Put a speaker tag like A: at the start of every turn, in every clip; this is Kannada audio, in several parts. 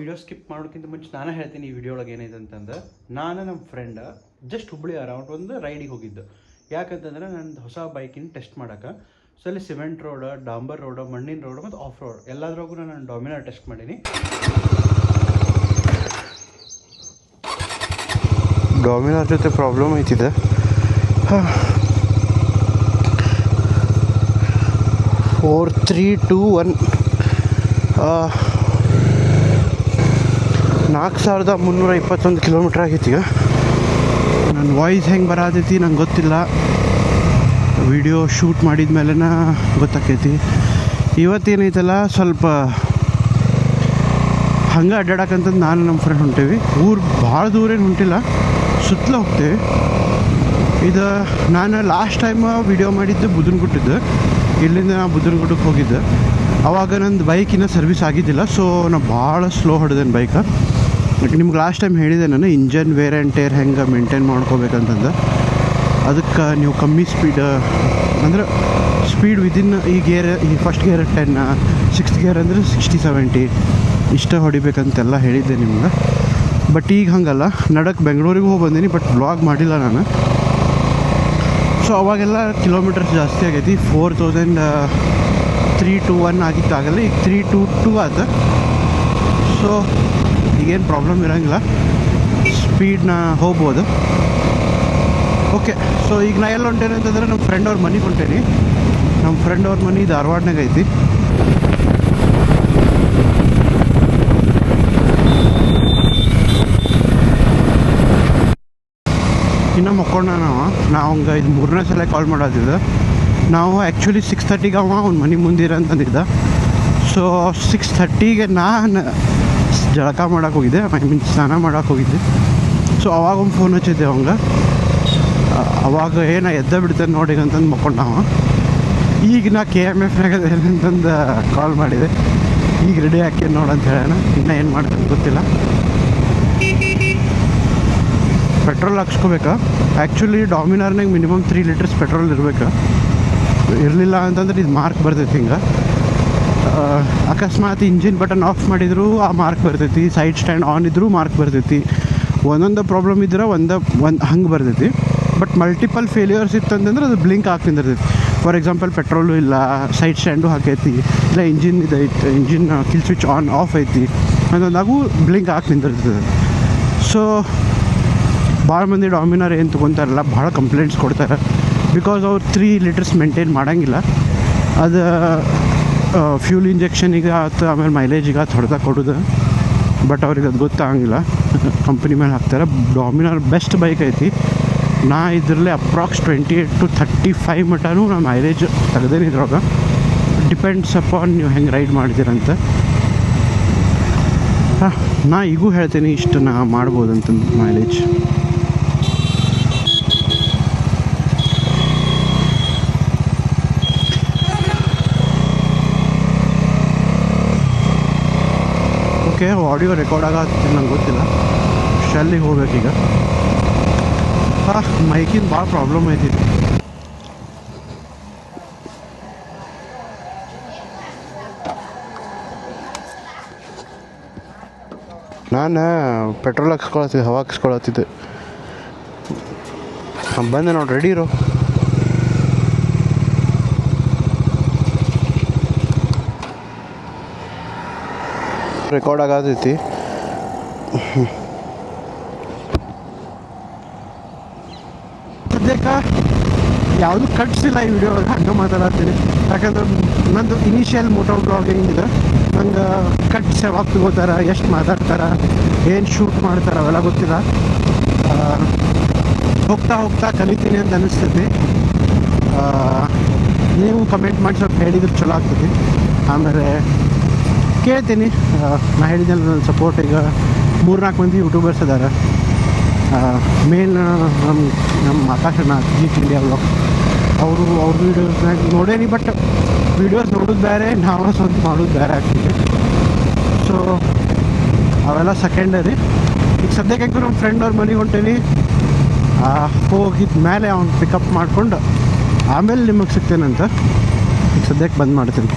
A: ವಿಡಿಯೋ ಸ್ಕಿಪ್ ಮಾಡೋಕ್ಕಿಂತ ಮುಂಚೆ ನಾನು ಹೇಳ್ತೀನಿ ಈ ವಿಡಿಯೋ ಒಳಗೆ ಏನಿದೆ ಅಂತಂದ್ರೆ, ನಾನು ನಮ್ಮ ಫ್ರೆಂಡ್ ಜಸ್ಟ್ ಹುಬ್ಬಳ್ಳಿ ಅರೌಂಡ್ ಒಂದು ರೈಡಿಗೆ ಹೋಗಿದ್ದು. ಯಾಕಂತಂದ್ರೆ ನಂದು ಹೊಸ ಬೈಕಿನ ಟೆಸ್ಟ್ ಮಾಡೋಕೆ. ಸೊ ಅಲ್ಲಿ ಸಿಮೆಂಟ್ ರೋಡ್, ಡಾಂಬರ್ ರೋಡ್, ಮಣ್ಣಿನ ರೋಡ್ ಮತ್ತು ಆಫ್ ರೋಡ್ ಎಲ್ಲದ್ರಾಗೂ ನಾನು ಡಾಮಿನಾರ್ ಟೆಸ್ಟ್ ಮಾಡೀನಿ. ಡಾಮಿನಾರ್ ಜೊತೆ ಪ್ರಾಬ್ಲಮ್ ಐತಿದೆ. 4, 3, 2, 1 4321 ಕಿಲೋಮೀಟ್ರ್ ಆಗೈತಿ. ಈಗ ನನ್ನ ವಾಯ್ಸ್ ಹೆಂಗೆ ಬರತೈತಿ ನಂಗೆ ಗೊತ್ತಿಲ್ಲ. ವಿಡಿಯೋ ಶೂಟ್ ಮಾಡಿದ ಮೇಲೇ ಗೊತ್ತಾಕೈತಿ. ಇವತ್ತೇನೈತಲ್ಲ ಸ್ವಲ್ಪ ಹಂಗೆ ಅಡ್ಡಾಡಕ್ಕಂತಂದು ನಾನು ನಮ್ಮ ಫ್ರೆಂಡ್ ಹೊಂಟೇವಿ. ಊರು ಭಾಳ ದೂರ ಏನು ಹೊಂಟಿಲ್ಲ, ಸುತ್ತಲೂ ಹೋಗ್ತೇವೆ. ಇದು ನಾನು ಲಾಸ್ಟ್ ಟೈಮ್ ವಿಡಿಯೋ ಮಾಡಿದ್ದು ಬುದನಗುಡ್ಡದ್ದು. ಇಲ್ಲಿಂದ ನಾನು ಬುದನಗುಡ್ಡಕ್ಕೆ ಹೋಗಿದ್ದೆ. ಆವಾಗ ನಂದು ಬೈಕ್ ಇನ್ನೂ ಸರ್ವಿಸ್ ಆಗಿದ್ದಿಲ್ಲ. ಸೊ ನಾನು ಭಾಳ ಸ್ಲೋ ಹೊಡೆದೇನು ಬೈಕ. ನಿಮ್ಗೆ ಲಾಸ್ಟ್ ಟೈಮ್ ಹೇಳಿದೆ ನಾನು ಇಂಜನ್ ವೇರ್ ಆ್ಯಂಡ್ ಟೇರ್ ಹೆಂಗೆ ಮೇಂಟೈನ್ ಮಾಡ್ಕೋಬೇಕಂತಂದು. ಅದಕ್ಕೆ ನೀವು ಕಮ್ಮಿ ಸ್ಪೀಡ್ ಅಂದ್ರೆ ಸ್ಪೀಡ್ ವಿದಿನ್ ಈ ಫಸ್ಟ್ ಗೇರ್ 10, 6th ಗೇರ್ ಅಂದರೆ 60-70 ಇಷ್ಟ ಹೊಡಿಬೇಕಂತೆಲ್ಲ ಹೇಳಿದ್ದೆ ನಿಮ್ಗೆ. ಬಟ್ ಈಗ ಹಂಗಲ್ಲ. ನಡಕ್ಕೆ ಬೆಂಗಳೂರಿಗೆ ಹೋಗಿ ಬಂದೀನಿ, ಬಟ್ ಬ್ಲಾಗ್ ಮಾಡಿಲ್ಲ ನಾನು. ಸೊ ಅವಾಗೆಲ್ಲ ಕಿಲೋಮೀಟರ್ಸ್ ಜಾಸ್ತಿ ಆಗೈತಿ. 4321 ಆಗಿತ್ತು ಆಗಲ್ಲ, ಈಗ 322 ಆದ. ಸೊ ಈಗೇನು ಪ್ರಾಬ್ಲಮ್ ಇರೋಂಗಿಲ್ಲ, ಸ್ಪೀಡ್ನ ಹೋಗ್ಬೋದು. ಓಕೆ, ಸೊ ಈಗ ನಾ ಎಲ್ಲ ಹೊಂಟೇನೆ ಅಂತಂದ್ರೆ ನಮ್ಮ ಫ್ರೆಂಡ್ ಅವ್ರ ಮನೆಗೆ ಹೊಂಟೇನಿ. ನಮ್ಮ ಫ್ರೆಂಡ್ ಅವ್ರ ಮನೆ ಧಾರವಾಡನಾಗ ಐತಿ. ಇನ್ನೂ ಮಕ್ಕೊಂಡ ನಾವು ಹಂಗೆ ಇದು 3ನೇ ಸಲ ಕಾಲ್ ಮಾಡೋದಿದ್ದು. ನಾವು ಆ್ಯಕ್ಚುಲಿ 6:30ಗೆ ಅವ್ನ ಮನೆ ಮುಂದಿರ ಅಂತಂದಿದ್ದ. ಸೊ 6:30ಗೆ ನಾನು ಜಳಕ ಮಾಡೋಕೆ ಹೋಗಿದ್ದೆ, ಸ್ನಾನ ಮಾಡೋಕೆ ಹೋಗಿದ್ದೆ. ಸೊ ಅವಾಗ ಒಂದು ಫೋನ್ ಹಚ್ಚಿದ್ದೆ ಅವಂಗೆ. ಅವಾಗ ಏನೋ ಎದ್ದ ಬಿಡ್ತೇನೆ ನೋಡಿ ಅಂತಂದು ಮಕ್ಕೊಂಡವ. ಈಗ ನಾ KMFನಾಗ ಅಂತಂದು ಕಾಲ್ ಮಾಡಿದೆ. ಈಗ ರೆಡಿ ಹಾಕಿ ನೋಡಂತ ಹೇಳೋಣ. ಇನ್ನೂ ಏನು ಮಾಡ್ತೀನಿ ಗೊತ್ತಿಲ್ಲ. ಪೆಟ್ರೋಲ್ ಹಾಕ್ಸ್ಕೋಬೇಕಾ. ಆ್ಯಕ್ಚುಲಿ ಡಾಮಿನಾರ್ನಾಗ ಮಿನಿಮಮ್ 3 ಲೀಟರ್ಸ್ ಪೆಟ್ರೋಲ್ ಇರಬೇಕು. ಇರಲಿಲ್ಲ ಅಂತಂದ್ರೆ ಇದು ಮಾರ್ಕ್ ಬರ್ತೈತಿ. ಹಿಂಗೆ ಅಕಸ್ಮಾತ್ ಇಂಜಿನ್ ಬಟನ್ ಆಫ್ ಮಾಡಿದರೂ ಆ ಮಾರ್ಕ್ ಬರ್ತೈತಿ. ಸೈಡ್ ಸ್ಟ್ಯಾಂಡ್ ಆನ್ ಇದ್ದರೂ ಮಾರ್ಕ್ ಬರ್ತೈತಿ. ಒಂದೊಂದು ಪ್ರಾಬ್ಲಮ್ ಇದ್ರೆ ಒಂದು ಹಂಗೆ ಬರ್ತೈತಿ. ಬಟ್ ಮಲ್ಟಿಪಲ್ ಫೇಲ್ಯೂರ್ಸ್ ಇತ್ತಂತಂದ್ರೆ ಅದು ಬ್ಲಿಂಕ್ ಆಗ್ತಿರ್ತೈತಿ. ಫಾರ್ ಎಕ್ಸಾಂಪಲ್ ಪೆಟ್ರೋಲು ಇಲ್ಲ, ಸೈಡ್ ಸ್ಟ್ಯಾಂಡು ಹಾಕೈತಿ, ಇಲ್ಲ ಇಂಜಿನ್ ಇದೈತಿ, engine kill switch on off ಐತಿ ಅನ್ನೋದಾಗೂ ಬ್ಲಿಂಕ್ ಆಗಿ ನಿಂತಿರ್ತದೆ. ಸೊ ಭಾಳ ಮಂದಿ ಡಾಮಿನಾರ್ ಏನು ತೊಗೊತಾರಲ್ಲ ಭಾಳ ಕಂಪ್ಲೇಂಟ್ಸ್ ಕೊಡ್ತಾರೆ. ಬಿಕಾಸ್ ಅವ್ರು 3 ಲೀಟರ್ಸ್ ಮೇಂಟೈನ್ ಮಾಡೋಂಗಿಲ್ಲ. ಅದು ಫ್ಯೂಲ್ ಇಂಜೆಕ್ಷನಿಗೆ ಆಯ್ತು, ಆಮೇಲೆ ಮೈಲೇಜಿಗೆ ಆಯ್ತು ಹೊಡೆದ ಕೊಡೋದು. ಬಟ್ ಅವ್ರಿಗೆ ಅದು ಗೊತ್ತಾಗಂಗಿಲ್ಲ. ಕಂಪ್ನಿ ಮೇಲೆ ಹಾಕ್ತಾರೆ. ಡಾಮಿನಾರ್ ಬೆಸ್ಟ್ ಬೈಕ್ ಐತಿ. ನಾ ಇದರಲ್ಲೇ ಅಪ್ರಾಕ್ಸ್ 28 to 35 ಮಟನೂ ನಾನು ಮೈಲೇಜ್ ತೆಗೆದೇನೆ ಇದ್ರಾಗ. ಡಿಪೆಂಡ್ಸ್ ಅಪಾನ್ ನೀವು ಹೆಂಗೆ ರೈಡ್ ಮಾಡಿದ್ದೀರಂತ. ನಾ ಈಗೂ ಹೇಳ್ತೀನಿ ಇಷ್ಟು ನಾ ಮಾಡ್ಬೋದಂತಂದು ಮೈಲೇಜ್. ಓಕೆ, ಆಡಿಯೋ ರೆಕಾರ್ಡ್ ಆಗತ್ತೆ ನಂಗೆ ಗೊತ್ತಿಲ್ಲ. ಶೆಲ್ಲಿಗೆ ಹೋಗ್ಬೇಕೀಗ. ಮೈಕಿನ ಭಾಳ ಪ್ರಾಬ್ಲಮ್ ಐತಿ. ನಾನು ಪೆಟ್ರೋಲ್ ಹಾಕ್ಸ್ಕೊಳತ್ತಿದ್ದೆ, ಹವಾ ಹಾಕ್ಸ್ಕೊಳತ್ತಿದ್ದೆ. ಬಂದೆ ನೋಡಿ, ರೆಡಿ ಇರೋ. ರೆಕಾರ್ಡ್ ಆಗತೈತಿ. ಸದ್ಯಕ್ಕೆ ಯಾವುದು ಕಟ್ಸಿಲ್ಲ ಈ ವಿಡಿಯೋ ಒಳಗೆ, ಹಂಗೆ ಮಾತಾಡ್ತೀನಿ. ಯಾಕಂದ್ರೆ ನಂದು ಇನಿಷಿಯಲ್ ಮೋಟೋ ಬ್ಲಾಗಿಂಗ್ ಇದೆ. ನಂಗೆ ಕಟ್ಸ್ ಯಾವಾಗ ತಗೋತಾರೆ, ಎಷ್ಟು ಮಾತಾಡ್ತಾರೆ, ಏನು ಶೂಟ್ ಮಾಡ್ತಾರೆ ಅವೆಲ್ಲ ಗೊತ್ತಿಲ್ಲ. ಹೋಗ್ತಾ ಹೋಗ್ತಾ ಕಲಿತೀನಿ ಅಂತ ಅನ್ನಿಸ್ತೈತಿ. ನೀವು ಕಮೆಂಟ್ ಮಾಡಿ ಸ್ವಲ್ಪ ಹೇಳಿದ್ರೆ ಚಲೋ ಆಗ್ತೈತಿ. ಆಮೇಲೆ ಕೇಳ್ತೀನಿ. ನಾ ಹೇಳಿದ್ನಲ್ಲ ನನ್ನ ಸಪೋರ್ಟ್ ಈಗ 3-4 ಮಂದಿ ಯೂಟ್ಯೂಬರ್ಸ್ ಇದ್ದಾರೆ. ಮೇನ್ ನಮ್ಮ ಆಕಾಶನ ಜೀತ್ ಇಂಡಿಯಾ ಬ್ಲಾಗ್ ಅವ್ರ ವೀಡಿಯೋಸ್ನಾಗ ನೋಡೇನಿ. ಬಟ್ ವೀಡಿಯೋಸ್ ನೋಡೋದು ಬೇರೆ, ನಾವು ಸ್ವಂತ ಮಾಡೋದು ಬೇರೆ ಆಗ್ತಿದೆ. ಸೊ ಅವೆಲ್ಲ ಸೆಕೆಂಡರಿ. ಈಗ ಸದ್ಯಕ್ಕೆ ನಮ್ಮ ಫ್ರೆಂಡ್ ಅವ್ರ ಮನೆಗೆ ಹೊಂಟೇನಿ. ಹೋಗಿದ್ದ ಮೇಲೆ ಅವ್ನು ಪಿಕಪ್ ಮಾಡಿಕೊಂಡು ಆಮೇಲೆ ನಿಮಗೆ ಸಿಗ್ತೇನಂತ. ಈಗ ಸದ್ಯಕ್ಕೆ ಬಂದ್ ಮಾಡ್ತೀನಿ.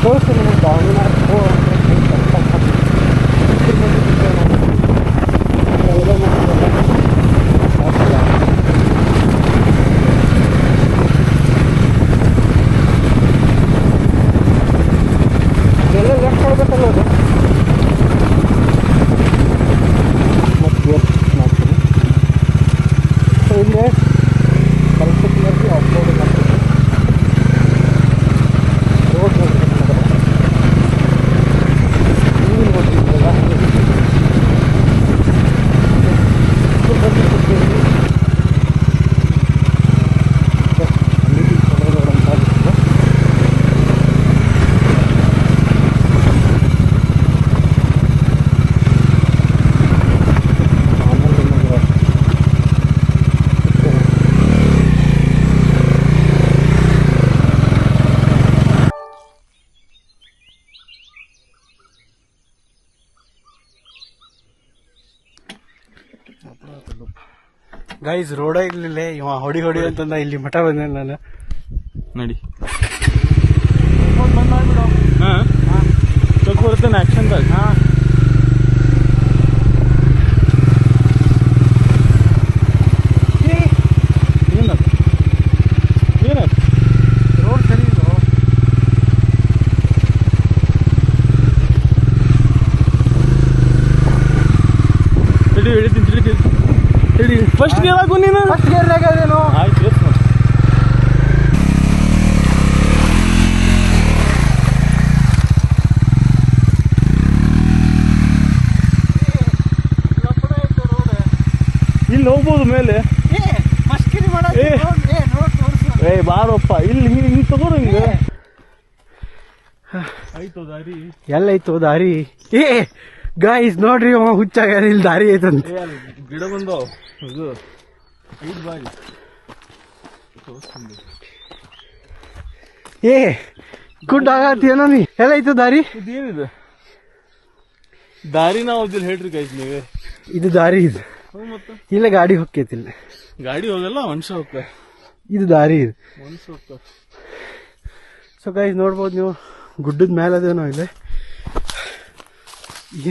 A: ತೋರಿಸ್ತೀನಿ ನಿಮಗೆ ಡಾಮಿನಾರ್ ಅದೆಲ್ಲ ಲೆಫ್ಟ್ ಕೊಡ್ಬೇಕಲ್ಲ ಅದು ಮತ್ತು ಮಾಡ್ತೀನಿ. ಸೊ ಇಲ್ಲೇ ಪರ್ಟಿಕ್ಯುಲರ್ಲಿ ಆಫ್ ರೋಡ್ ಮಾಡ್ತೀನಿ. ರೋಡ್ ನೋಡ್ಬೇಕು ನೀರು ನೋಡ್ತಿದ್ದಲ್ಲ ಗೈಸ್ ರೋಡ ಇರ್ಲಿಲ್ಲ ಇವ ಹೊಡಿ ಅಂತಂದ ಇಲ್ಲಿ ಮಠ ಬಂದೆ ನಾನು
B: ನಡಿ ಮಾಡ್ಬಿಡು. ಹಾಂ ಚೊಕ್ ಬರ್ತೇನೆ ಆ್ಯಕ್ಷನ್ದಾಗ. ಹಾಂ ಏನದು ಏನದು
A: ರೋಡ್ ಸರಿ ಇಲ್ಲ.
B: ಹೇಳಿ ಫಸ್ಟ್ ಗೇರ್ ಹಾಕು ನೀನು.
A: ಫಸ್ಟ್ ಗೇರ್ನಾಗ ಅದೇನು
B: ಆಯ್ತು ಇಲ್ಲಿ ಹೋಗ್ಬೋದು ಮೇಲೆ. ಏ ಬಾರಪ್ಪ ಇಲ್ಲಿ ಹಿಂಗೆ ತಗೋರು ಹಿಂಗೆ ಆಯ್ತು ದಾರಿ
A: ಎಲ್ಲೈತು ದಾರಿ. ಏ ಗಾಯ್ಸ್ ನೋಡ್ರಿ ಅವ ಹುಚ್ಚಾಗ್ಯಾರ ಇಲ್ಲಿ ದಾರಿ ಐತಂತ.
B: ಗಿಡ ಬಂದವು ಇದು ಐದು ಬಾರಿ.
A: ಏ ಗುಡ್ ಆಗತ್ತೇನೋ ನೀ ಎಲ್ಲೈತು ದಾರಿ.
B: ಇದೇನಿದೆ ದಾರಿ ನಾವು ಅದಿಲ್ಲ ಹೇಳ್ರಿ ಗೈಸ್ ನೀವೇ.
A: ಇದು ದಾರಿ ಇದು
B: ಮತ್ತೆ
A: ಇಲ್ಲ ಗಾಡಿ ಹೊಕ್ಕೈತಿಲ್ಲ.
B: ಗಾಡಿ ಹೋಗಲ್ಲ ಮನುಷ್ಯ ಹೋಗ್ತಾರೆ.
A: ಇದು ದಾರಿ ಇದು
B: ಮನುಷ್ಯ ಹೋಗ್ತಾರೆ.
A: ಸೊ ಗೈಸ್ ನೋಡ್ಬೋದು ನೀವು ಗುಡ್ಡದ ಮೇಲೆ ಅದೇನೋ ಇಲ್ಲೇ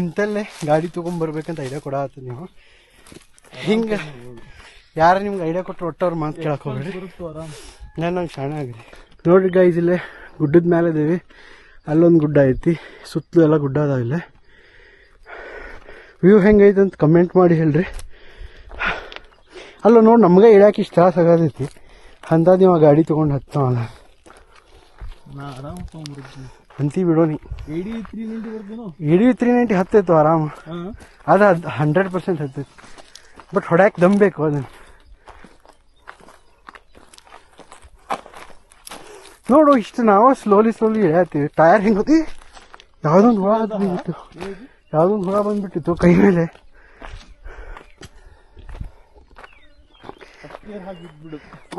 A: ಇಂತಲ್ಲೇ ಗಾಡಿ ತೊಗೊಂಬರ್ಬೇಕಂತ ಐಡಿಯಾ ಕೊಡತ್ತ ನೀವು. ಹಿಂಗೆ ಯಾರ ನಿಮ್ಗೆ ಐಡಿಯಾ ಕೊಟ್ಟರು ಒಟ್ಟವ್ರು ಮಾತು ಕೇಳಕ್ಕೆ ಹೋಗ್ಬೇಡಿ. ನಾನು ನಂಗೆ ಶಾಣೆ ಆಗಿರಿ. ನೋಡ್ರಿ ಗೈಸ್ ಇಲ್ಲೇ ಗುಡ್ಡದ ಮೇಲೆ ಇದ್ದೀವಿ. ಅಲ್ಲೊಂದು ಗುಡ್ಡ ಐತಿ, ಸುತ್ತಲೂ ಎಲ್ಲ ಗುಡ್ಡ ಅದಾವ ಇಲ್ಲೇ. ವ್ಯೂ ಹೆಂಗೈತೆ ಅಂತ ಕಮೆಂಟ್ ಮಾಡಿ ಹೇಳ್ರಿ. ಅಲ್ಲ ನೋಡಿ ನಮ್ಗೆ ಇಳ್ಯಾಕೆ ಇಷ್ಟು ತ್ರಾಸ ಆಗೋದೈತಿ ಅಂತ ನೀವು ಗಾಡಿ ತೊಗೊಂಡು ಹತ್ತವಲ್ಲ ಅಂತೀ ಬಿಡೋನಿ. 390 ಹತ್ತೈತು ಆರಾಮ. ಅದು 100% ಹತ್ತೈತಿ. ಬಟ್ ಹೊಡ್ಯಾಕೆ ದಮ್ ಬೇಕು ಅದನ್ನು. ನೋಡು ಇಷ್ಟು ನಾವು ಸ್ಲೋಲಿ ಇಳಿಯತ್ತೀವಿ. ಟೈರ್ ಹೆಂಗೆ ಗೊತ್ತಿ ಯಾವುದೊಂದು ಹುಳ ಬಂದ್ಬಿಟ್ಟು ಬಂದ್ಬಿಟ್ಟಿತ್ತು ಕೈ ಮೇಲೆ.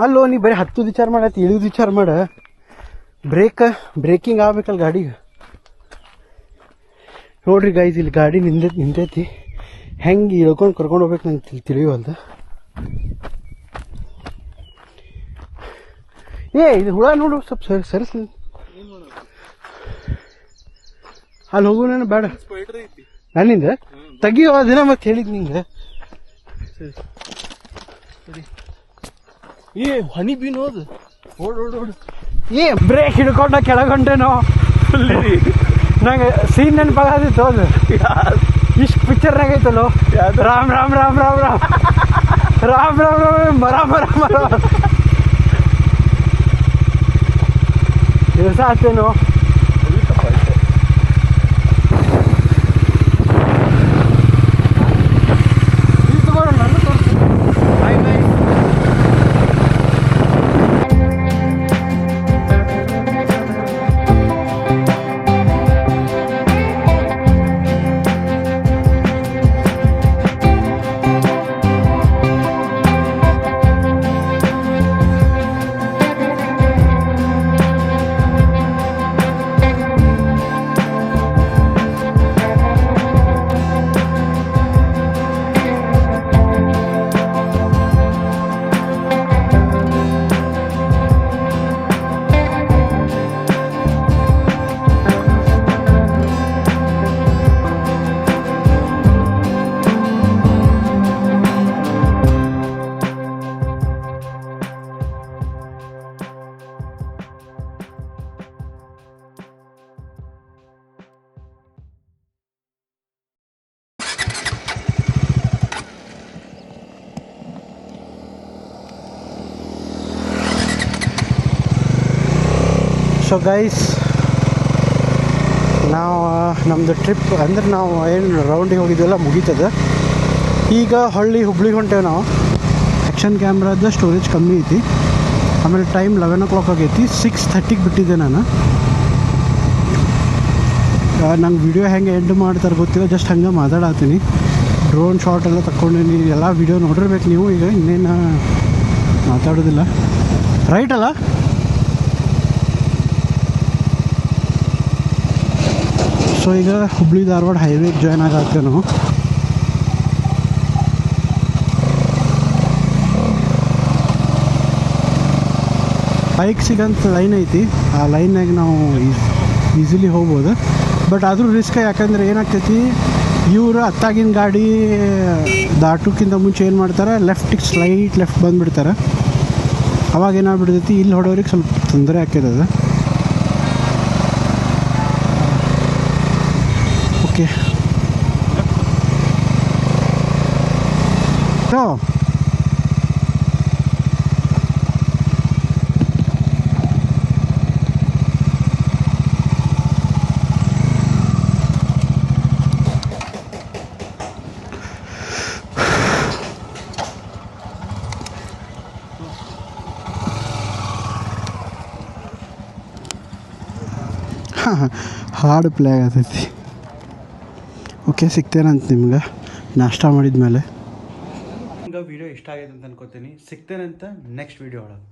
A: ಅಲ್ಲೋ ನೀ ಬರೀ ಹತ್ತುದು ವಿಚಾರ ಮಾಡತ್ತಿ, ಇಳಿದು ವಿಚಾರ ಮಾಡ. ಬ್ರೇಕಿಂಗ್ ಆಗ್ಬೇಕಲ್ಲ ಗಾಡಿಗೆ. ನೋಡ್ರಿ ಗೈಸ್ ಇಲ್ಲಿ ಗಾಡಿ ನಿಂತೈತಿ. ಹೆಂಗೆ ಇಳ್ಕೊಂಡು ಕರ್ಕೊಂಡು ಹೋಗ್ಬೇಕು ನಂಗೆ ತಿಳಿಯುವಲ್ದ. ಏ ಇದು ಹುಳ ನೋಡು ಸ್ವಲ್ಪ ಸರಿಸ್. ಅಲ್ಲಿ ಹೋಗು ನಾನು ಬೇಡ ನನ್ನಿಂದ ತೆಗಿಯೋ ದಿನ ಮತ್ತೆ ಹೇಳಿದ್ ನಿಂಗೆ.
B: ಏ ಹನಿ ಬೀನ್ ಹೋದ್ ಓಡ್
A: ಏ ಬ್ರೇಕ್ ಹಿಡ್ಕೊಂಡ ಕೆಳಗೊಂಡೇನೋ. ನಂಗೆ ಸೀನ್ ನೆನಪಾಗದಿತ್ತು ಅದು. ಇಷ್ಟು ಪಿಕ್ಚರ್ನಾಗ ಐತಲ್ಲೋ ರಾಮ್ ರಾಮ್ ರಾಮ್ ರಾಮ್ ರಾಮ್ ರಾಮ್ ರಾಮ್ ರಾಮ್ ಮರ ಮರ ಮರ ದಿವಸ ಆತೇನೋ. ಸೊ ಗೈಸ್, ನಾವು ನಮ್ಮದು ಟ್ರಿಪ್ ಅಂದ್ರೆ ನಾವು ಏನು ರೌಂಡಿಗೆ ಹೋಗಿದ್ವಲ್ಲ ಮುಗೀತದ. ಈಗ ಹುಬ್ಳಿಗೆ ಹೊಂಟೇವೆ ನಾವು. ಆ್ಯಕ್ಷನ್ ಕ್ಯಾಮ್ರಾದ ಸ್ಟೋರೇಜ್ ಕಮ್ಮಿ ಐತಿ. ಆಮೇಲೆ ಟೈಮ್ 11 o'clock ಆಗೈತಿ. 6:30ಗೆ ಬಿಟ್ಟಿದ್ದೆ ನಾನು. ನಂಗೆ ವಿಡಿಯೋ ಹೆಂಗೆ ಎಂಡ್ ಮಾಡ್ತಾರೆ ಗೊತ್ತಿಲ್ಲ, ಜಸ್ಟ್ ಹಂಗೆ ಮಾತಾಡತ್ತೀನಿ. ಡ್ರೋನ್ ಶಾಟ್ ಎಲ್ಲ ತಗೊಂಡಿನಿ, ಎಲ್ಲ ವೀಡಿಯೋ ನೋಡಿರ್ಬೇಕು ನೀವು. ಈಗ ಇನ್ನೇನು ಮಾತಾಡೋದಿಲ್ಲ, ರೈಟ್ ಅಲ್ಲ? ಸೊ ಈಗ ಹುಬ್ಳಿ ಧಾರವಾಡ ಹೈವೇಗೆ ಜಾಯ್ನ್ ಆಗತ್ತೇವೆ ನಾವು. ಬೈಕ್ ಸಿಗಂತ ಲೈನ್ ಐತಿ, ಆ ಲೈನ್ನಾಗ ನಾವು ಈಸಿಲಿ ಹೋಗ್ಬೋದು. ಬಟ್ ಆದರೂ ರಿಸ್ಕ್, ಯಾಕಂದ್ರೆ ಏನಾಗ್ತೈತಿ, ಇವರು ಹತ್ತಾಗಿನ ಗಾಡಿ ದಾಟೋಕ್ಕಿಂತ ಮುಂಚೆ ಏನು ಮಾಡ್ತಾರೆ, ಸ್ಲೈಟ್ ಲೆಫ್ಟ್ ಬಂದುಬಿಡ್ತಾರೆ. ಅವಾಗ ಏನಾಗ್ಬಿಡ್ತೈತಿ, ಇಲ್ಲಿ ಹೊಡೋರಿಗೆ ಸ್ವಲ್ಪ ತೊಂದರೆ ಆಗ್ತದೆ. ಓಕೆ, ಸೊ ಹಾಡು ಪ್ಲೇ ಆಗತೈತಿ. ಓಕೆ, ಸಿಗ್ತೇನಂತ ನಿಮ್ಗೆ ನಾಷ್ಟ ಮಾಡಿದ ಮೇಲೆ. ನಿಮ್ಗೆ ವೀಡಿಯೋ ಇಷ್ಟ ಆಗೈತೆ ಅಂತ ಅನ್ಕೋತೀನಿ. ಸಿಗ್ತೇನಂತ ನೆಕ್ಸ್ಟ್ ವೀಡಿಯೋ ಒಳಗೆ.